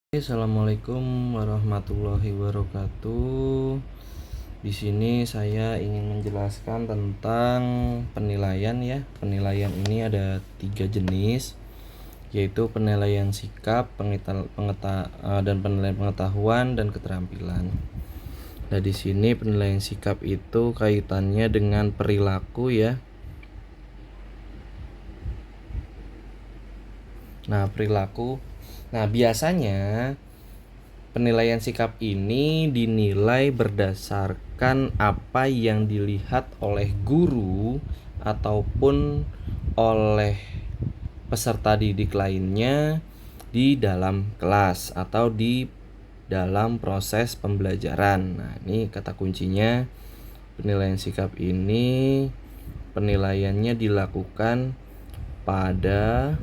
Assalamualaikum warahmatullahi wabarakatuh. Di sini saya ingin menjelaskan tentang penilaian ya. Penilaian ini ada 3 jenis, yaitu penilaian sikap, dan penilaian pengetahuan dan keterampilan. Nah, di sini penilaian sikap itu kaitannya dengan perilaku ya. Nah, biasanya penilaian sikap ini dinilai berdasarkan apa yang dilihat oleh guru ataupun oleh peserta didik lainnya di dalam kelas atau di dalam proses pembelajaran. Nah, ini kata kuncinya. Penilaian sikap ini penilaiannya dilakukan pada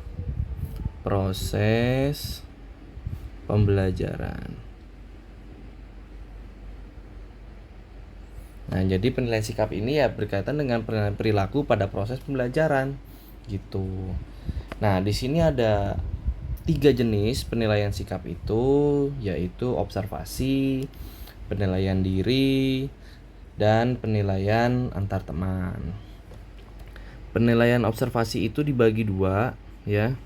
proses pembelajaran. Nah, jadi penilaian sikap ini ya berkaitan dengan perilaku pada proses pembelajaran gitu. Nah, di sini ada 3 jenis penilaian sikap itu, yaitu observasi, penilaian diri, dan penilaian antar teman. Penilaian observasi itu dibagi 2 ya,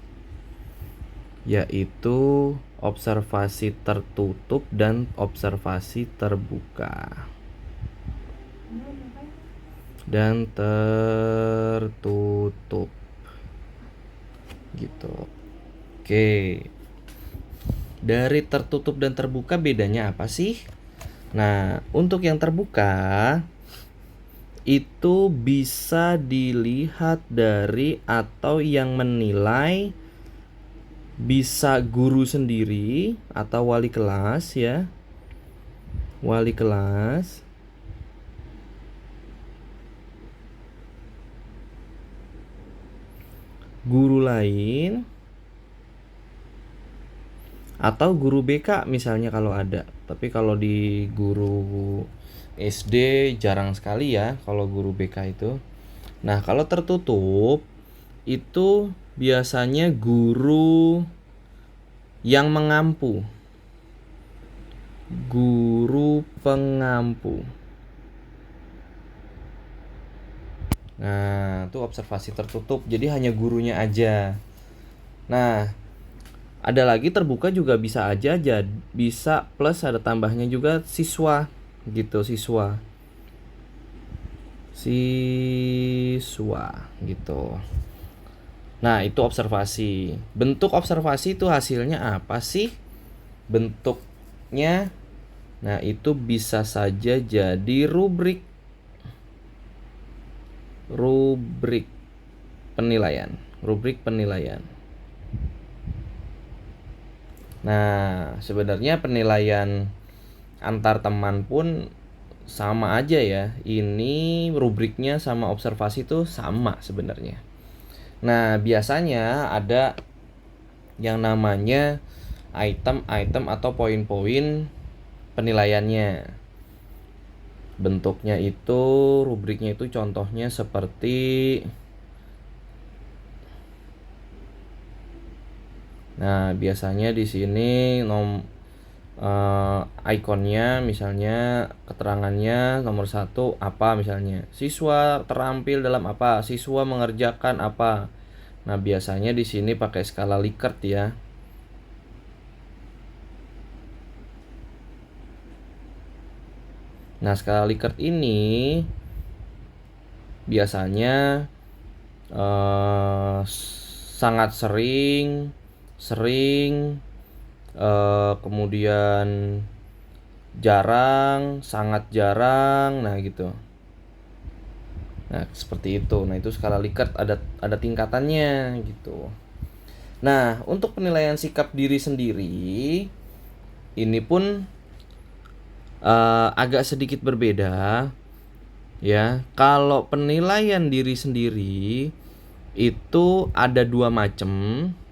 yaitu observasi tertutup dan observasi terbuka. Dan tertutup gitu. Oke. Dari tertutup dan terbuka bedanya apa sih? Nah, untuk yang terbuka itu bisa dilihat dari atau yang menilai bisa guru sendiri atau wali kelas ya. Wali kelas, guru lain, atau guru BK misalnya kalau ada. Tapi kalau di guru SD jarang sekali ya kalau guru BK itu. Nah, kalau tertutup itu biasanya guru yang mengampu. Guru pengampu. Nah, itu observasi tertutup. Jadi hanya gurunya aja. Nah, ada lagi terbuka juga bisa aja bisa plus ada tambahnya juga siswa gitu, siswa gitu. Nah, itu observasi. Bentuk observasi itu hasilnya apa sih? Bentuknya, nah itu bisa saja jadi rubrik penilaian. Nah, sebenarnya penilaian antar teman pun sama aja ya. Ini rubriknya sama observasi itu sama sebenarnya. Nah, biasanya ada yang namanya item-item atau poin-poin penilaiannya. Bentuknya itu, rubriknya itu contohnya seperti, nah biasanya di sini ikonnya misalnya keterangannya nomor 1 apa misalnya, siswa terampil dalam apa, siswa mengerjakan apa. Nah, biasanya di sini pakai skala Likert ya. Nah, skala Likert ini biasanya sangat sering, kemudian jarang, sangat jarang, nah gitu. Nah, seperti itu. Nah, itu skala Likert ada tingkatannya gitu. Nah, untuk penilaian sikap diri sendiri ini pun agak sedikit berbeda ya. Kalau penilaian diri sendiri itu ada 2 macam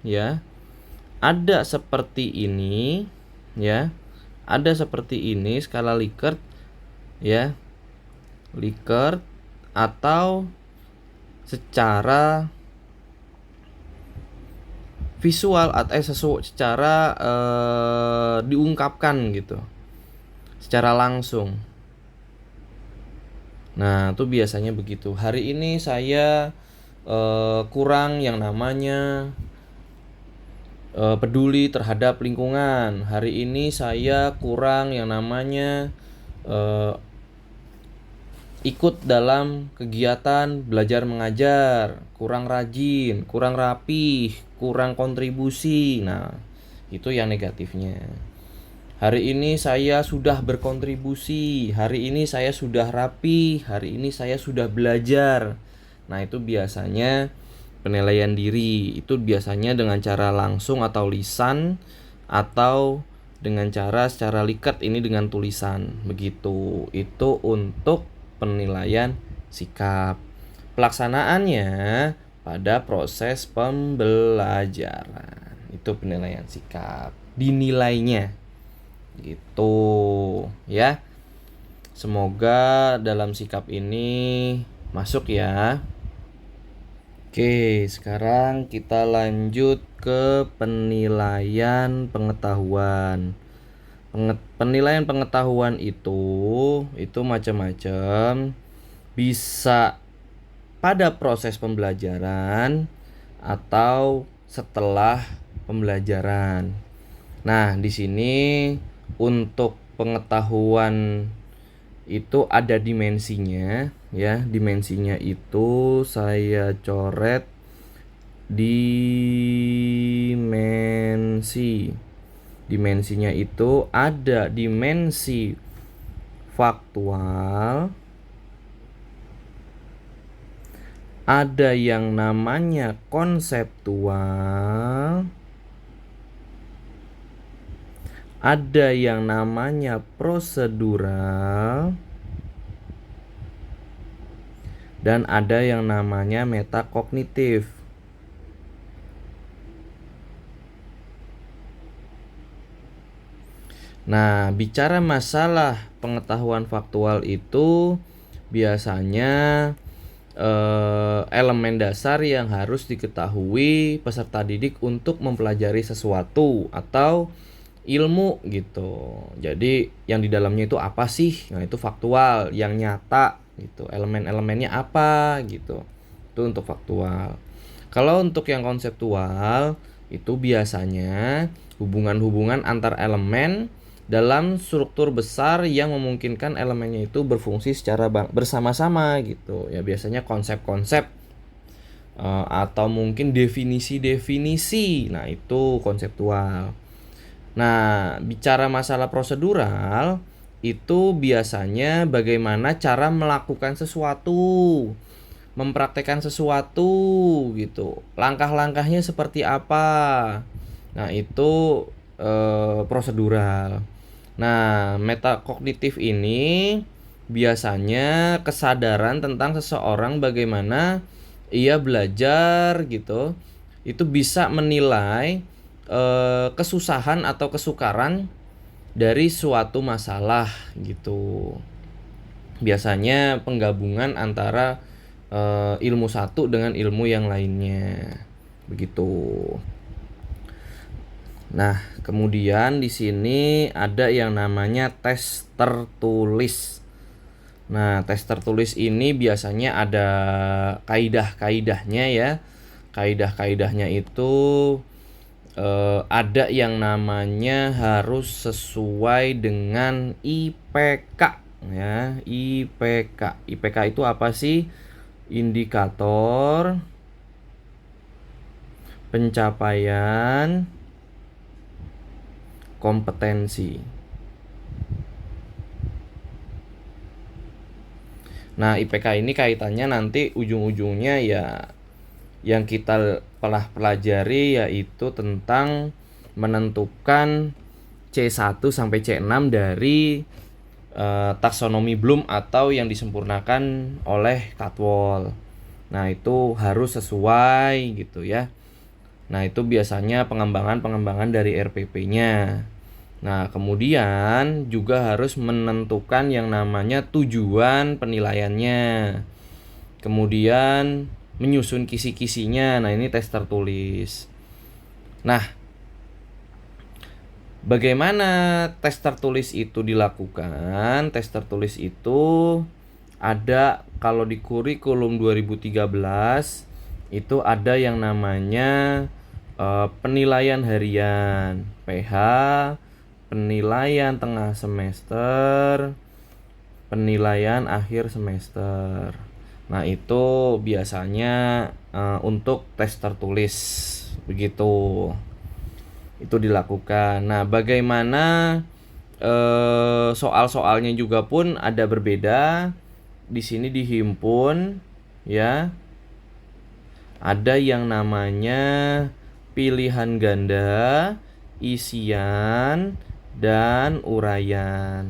ya. Ada seperti ini ya. Ada seperti ini skala Likert ya. Likert atau secara visual atau secara diungkapkan gitu secara langsung. Nah, itu biasanya begitu. Hari ini saya kurang yang namanya peduli terhadap lingkungan. Hari ini saya kurang yang namanya ikut dalam kegiatan belajar mengajar, kurang rajin, kurang rapih, kurang kontribusi. Nah, itu yang negatifnya. Hari ini saya sudah berkontribusi, hari ini saya sudah rapi, hari ini saya sudah belajar. Nah, itu biasanya penilaian diri. Itu biasanya dengan cara langsung atau lisan, atau dengan cara secara liket ini dengan tulisan. Begitu. Itu untuk penilaian sikap. Pelaksanaannya pada proses pembelajaran. Itu penilaian sikap. Dinilainya gitu ya. Semoga dalam sikap ini masuk ya. Oke, sekarang kita lanjut ke penilaian pengetahuan. Penilaian pengetahuan itu macam-macam. Bisa pada proses pembelajaran atau setelah pembelajaran. Nah, di sini untuk pengetahuan itu ada dimensinya ya. Dimensinya itu saya coret dimensi. Dimensinya itu ada dimensi faktual, ada yang namanya konseptual, ada yang namanya prosedural, dan ada yang namanya metakognitif. Nah, bicara masalah pengetahuan faktual itu biasanya elemen dasar yang harus diketahui peserta didik untuk mempelajari sesuatu atau ilmu gitu. Jadi yang di dalamnya itu apa sih? Nah, itu faktual, yang nyata gitu. Elemen-elemennya apa gitu. Itu untuk faktual. Kalau untuk yang konseptual itu biasanya hubungan-hubungan antar elemen dalam struktur besar yang memungkinkan elemennya itu berfungsi secara bersama-sama gitu. Ya biasanya konsep-konsep atau mungkin definisi-definisi. Nah, itu konseptual. Nah, bicara masalah prosedural itu biasanya bagaimana cara melakukan sesuatu, mempraktekkan sesuatu gitu. Langkah-langkahnya seperti apa. Nah, itu prosedural. Nah, metakognitif ini biasanya kesadaran tentang seseorang bagaimana ia belajar gitu. Itu bisa menilai kesusahan atau kesukaran dari suatu masalah gitu. Biasanya penggabungan antara ilmu satu dengan ilmu yang lainnya. Begitu. Nah, kemudian di sini ada yang namanya tes tertulis. Nah, tes tertulis ini biasanya ada kaidah-kaidahnya ya. Kaidah-kaidahnya itu ada yang namanya harus sesuai dengan IPK ya. IPK. IPK itu apa sih? Indikator pencapaian kompetensi. Nah, IPK ini kaitannya nanti ujung-ujungnya ya yang kita telah pelajari yaitu tentang menentukan C1 sampai C6 dari taksonomi Bloom atau yang disempurnakan oleh Katwall. Nah, itu harus sesuai gitu ya. Nah, itu biasanya pengembangan dari RPP-nya. Nah, kemudian juga harus menentukan yang namanya tujuan penilaiannya. Kemudian menyusun kisi-kisinya. Nah, ini tes tertulis. Nah, Bagaimana tes tertulis itu dilakukan? Tes tertulis itu ada kalau di kurikulum 2013 itu ada yang namanya penilaian harian, PH, penilaian tengah semester, penilaian akhir semester. Nah, itu biasanya untuk tes tertulis begitu. Itu dilakukan. Nah, bagaimana soal-soalnya juga pun ada berbeda. Di sini dihimpun ya. Ada yang namanya pilihan ganda, isian, dan uraian.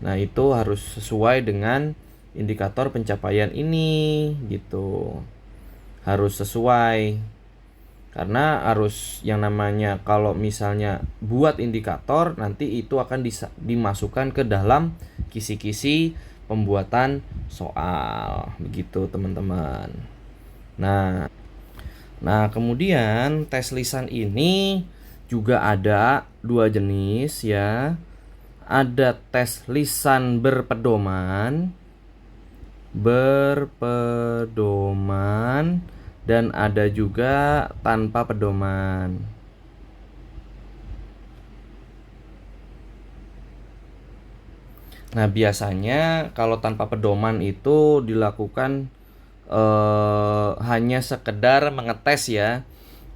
Nah, itu harus sesuai dengan indikator pencapaian ini gitu. Harus sesuai. Karena harus yang namanya kalau misalnya buat indikator nanti itu akan dimasukkan ke dalam kisi-kisi pembuatan soal. Begitu, teman-teman. Nah, kemudian tes lisan ini juga ada dua jenis ya. Ada tes lisan berpedoman dan ada juga tanpa pedoman. Nah, biasanya kalau tanpa pedoman itu dilakukan hanya sekedar mengetes ya.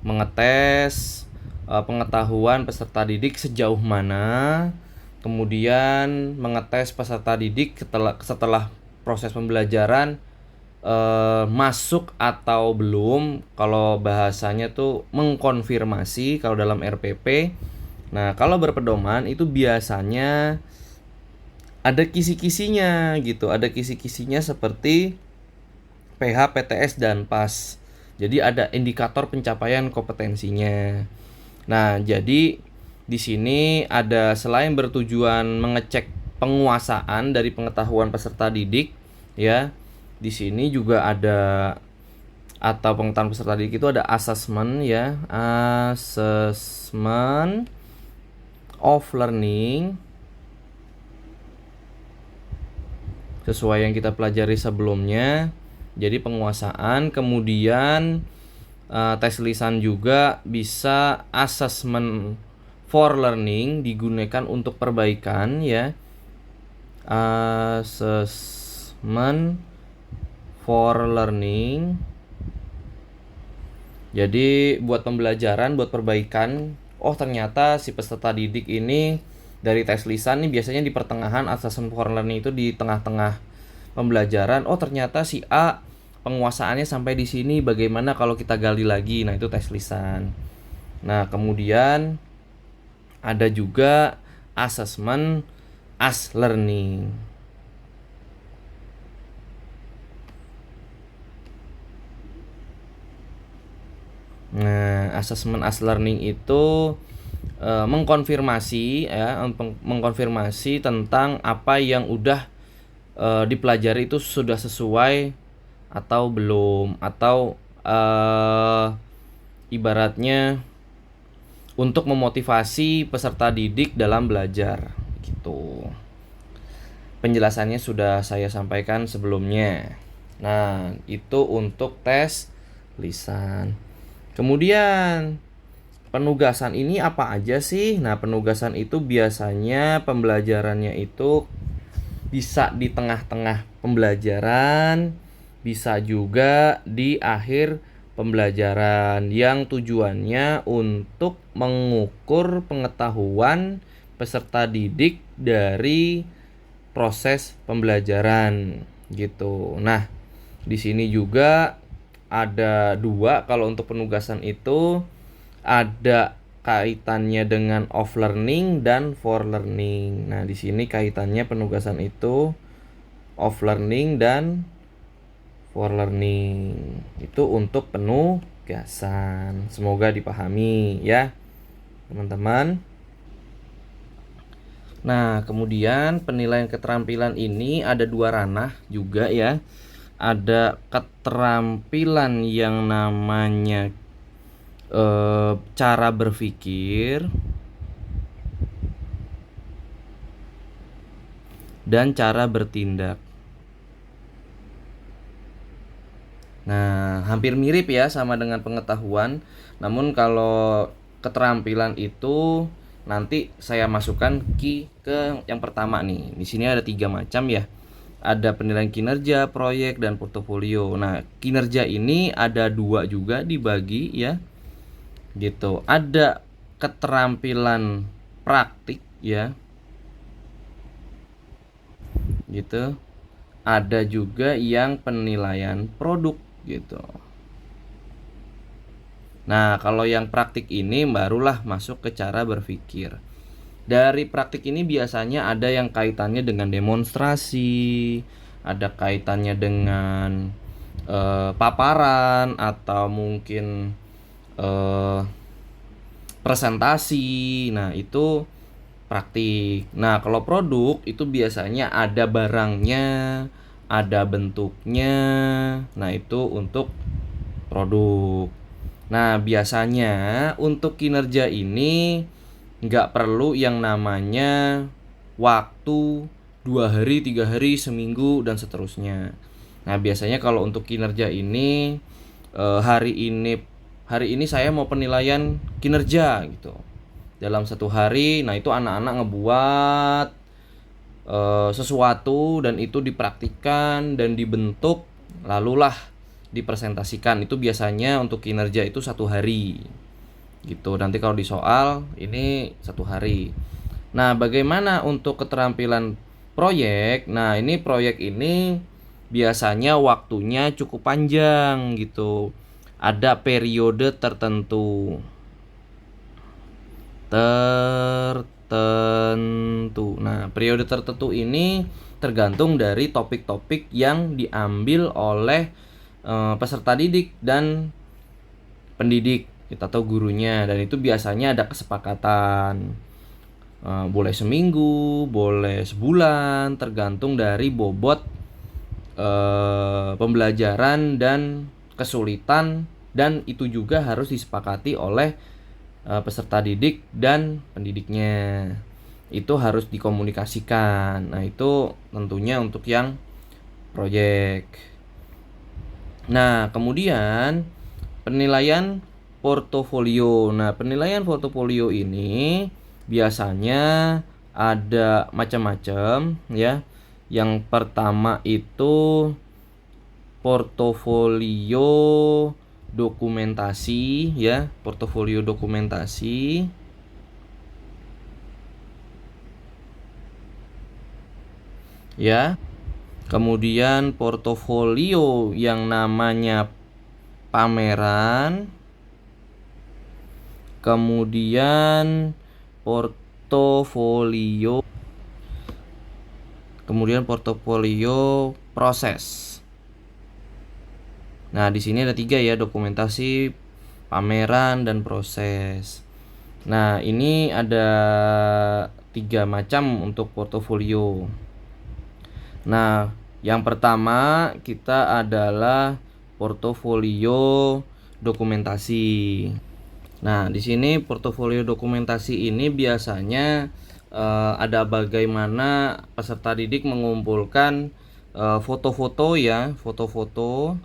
Mengetes pengetahuan peserta didik sejauh mana, kemudian mengetes peserta didik setelah proses pembelajaran masuk atau belum. Kalau bahasanya tuh mengkonfirmasi kalau dalam RPP. Nah, kalau berpedoman itu biasanya ada kisi-kisinya gitu. Ada kisi-kisinya seperti PH, PTS, dan PAS. Jadi ada indikator pencapaian kompetensinya. Nah, jadi di sini ada selain bertujuan mengecek penguasaan dari pengetahuan peserta didik ya. Di sini juga ada atau pengetahuan peserta didik itu ada assessment ya. Assessment of learning sesuai yang kita pelajari sebelumnya. Jadi penguasaan, kemudian tes lisan juga bisa assessment for learning digunakan untuk perbaikan ya. Assessment for learning. Jadi buat pembelajaran, buat perbaikan. Oh, ternyata si peserta didik ini dari tes lisan nih biasanya di pertengahan, assessment for learning itu di tengah-tengah pembelajaran. Oh, ternyata si A penguasaannya sampai di sini, bagaimana kalau kita gali lagi? Nah, itu tes lisan. Nah, kemudian ada juga assessment as learning. Nah, assessment as learning itu mengkonfirmasi ya, mengkonfirmasi tentang apa yang udah dipelajari itu sudah sesuai atau belum, atau ibaratnya untuk memotivasi peserta didik dalam belajar gitu. Penjelasannya sudah saya sampaikan sebelumnya. Nah, itu untuk tes lisan. Kemudian penugasan ini apa aja sih? Nah, penugasan itu biasanya pembelajarannya itu bisa di tengah-tengah pembelajaran, bisa juga di akhir pembelajaran yang tujuannya untuk mengukur pengetahuan peserta didik dari proses pembelajaran gitu. Nah, di sini juga ada dua kalau untuk penugasan itu ada kaitannya dengan off learning dan for learning. Nah, di sini kaitannya penugasan itu off learning dan for learning. Itu untuk penugasan. Semoga dipahami ya, teman-teman. Nah, kemudian penilaian keterampilan ini ada dua ranah juga ya. Ada keterampilan yang namanya cara berpikir dan cara bertindak. Nah, hampir mirip ya sama dengan pengetahuan. Namun kalau keterampilan itu nanti saya masukkan ke yang pertama nih. Di sini ada 3 macam ya. Ada penilaian kinerja, proyek, dan portofolio. Nah, kinerja ini ada 2 juga dibagi ya. Gitu. Ada keterampilan praktik ya. Gitu. Ada juga yang penilaian produk gitu. Nah, kalau yang praktik ini barulah masuk ke cara berpikir. Dari praktik ini biasanya ada yang kaitannya dengan demonstrasi, ada kaitannya dengan paparan atau mungkin presentasi. Nah, itu praktik. Nah, kalau produk itu biasanya ada barangnya, ada bentuknya. Nah, itu untuk produk. Nah, biasanya untuk kinerja ini nggak perlu yang namanya waktu 2 hari, 3 hari, seminggu, dan seterusnya. Nah, biasanya kalau untuk kinerja ini hari ini saya mau penilaian kinerja gitu. Dalam 1 hari, nah itu anak-anak ngebuat sesuatu dan itu dipraktikkan dan dibentuk, lalulah dipresentasikan. Itu biasanya untuk kinerja itu 1 hari gitu. Nanti kalau di soal ini 1 hari. Nah, bagaimana untuk keterampilan proyek? Nah, ini proyek ini biasanya waktunya cukup panjang gitu. Ada periode tertentu. Nah, periode tertentu ini tergantung dari topik-topik yang diambil oleh peserta didik dan pendidik atau gurunya, dan itu biasanya ada kesepakatan. Boleh seminggu, boleh sebulan, tergantung dari bobot pembelajaran dan kesulitan, dan itu juga harus disepakati oleh peserta didik dan pendidiknya. Itu harus dikomunikasikan. Nah, itu tentunya untuk yang proyek. Nah, kemudian penilaian portofolio. Nah, penilaian portofolio ini biasanya ada macam-macam ya. Yang pertama itu portofolio dokumentasi ya, portofolio dokumentasi. Ya. Kemudian portofolio yang namanya pameran. Kemudian portofolio proses. Nah, di sini ada 3 ya, dokumentasi, pameran, dan proses. Nah, ini ada 3 macam untuk portofolio. Nah, yang pertama kita adalah portofolio dokumentasi. Nah, di sini portofolio dokumentasi ini biasanya ada bagaimana peserta didik mengumpulkan foto-foto ya, foto-foto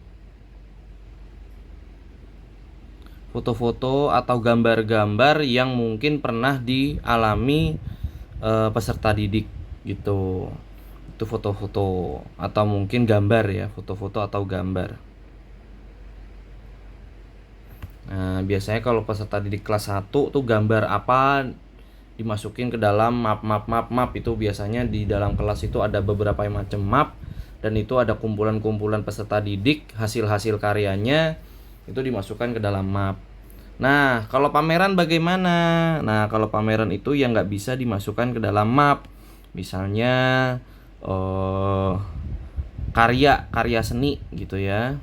atau gambar-gambar yang mungkin pernah dialami peserta didik gitu. Itu foto-foto atau mungkin gambar ya, foto-foto atau gambar. Nah, biasanya kalau peserta didik kelas 1 tuh gambar apa dimasukin ke dalam map itu. Biasanya di dalam kelas itu ada beberapa macam map, dan itu ada kumpulan-kumpulan peserta didik, hasil-hasil karyanya itu dimasukkan ke dalam map. Nah, kalau pameran bagaimana? Nah, kalau pameran itu yang nggak bisa dimasukkan ke dalam map. Misalnya karya seni gitu ya.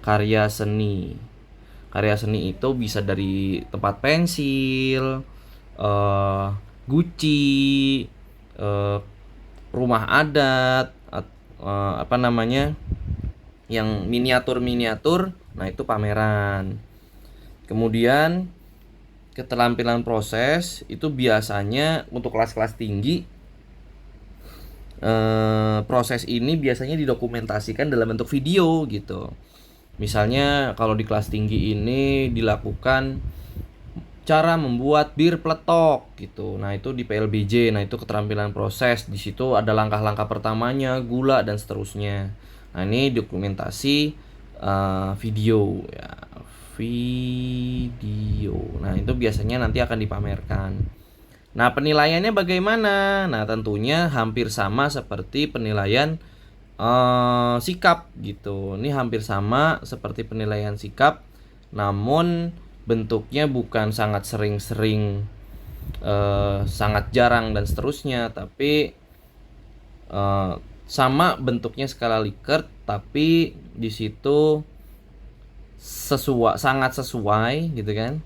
Karya seni itu bisa dari tempat pensil, guci, rumah adat, yang miniatur. Nah, itu pameran. Kemudian keterampilan proses itu biasanya untuk kelas-kelas tinggi proses ini biasanya didokumentasikan dalam bentuk video gitu. Misalnya kalau di kelas tinggi ini dilakukan cara membuat bir peletok gitu. Nah, itu di PLBJ. Nah, itu keterampilan proses. Di situ ada langkah-langkah pertamanya, gula dan seterusnya. Nah, ini dokumentasi video ya. Video. Nah, itu biasanya nanti akan dipamerkan. Nah, penilaiannya bagaimana? Nah, tentunya hampir sama seperti penilaian sikap gitu. Ini hampir sama seperti penilaian sikap, namun bentuknya bukan sangat sering-sering, sangat jarang dan seterusnya, tapi sama bentuknya skala Likert, tapi di situ sangat sesuai gitu kan,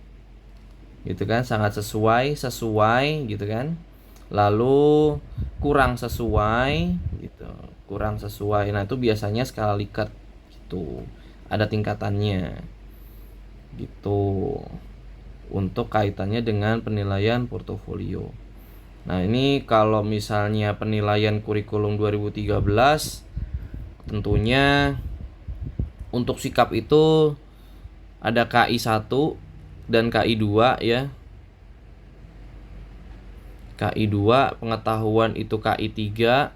sangat sesuai gitu kan, lalu kurang sesuai gitu, nah itu biasanya skala Likert gitu, ada tingkatannya gitu untuk kaitannya dengan penilaian portofolio. Nah, ini kalau misalnya penilaian kurikulum 2013, tentunya untuk sikap itu ada KI 1 dan KI 2 ya. KI 2, pengetahuan itu KI 3,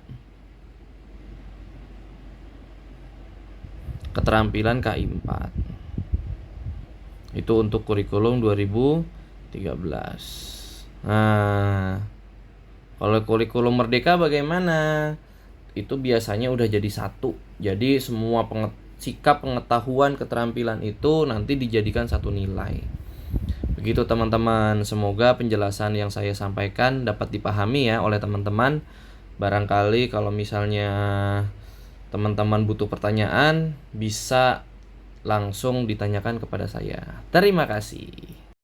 keterampilan KI 4. Itu untuk kurikulum 2013. Nah, kalau kurikulum Merdeka bagaimana? Itu biasanya udah jadi satu. Jadi semua sikap, pengetahuan, keterampilan itu nanti dijadikan satu nilai. Begitu teman-teman, semoga penjelasan yang saya sampaikan dapat dipahami ya oleh teman-teman. Barangkali kalau misalnya teman-teman butuh pertanyaan, bisa langsung ditanyakan kepada saya. Terima kasih.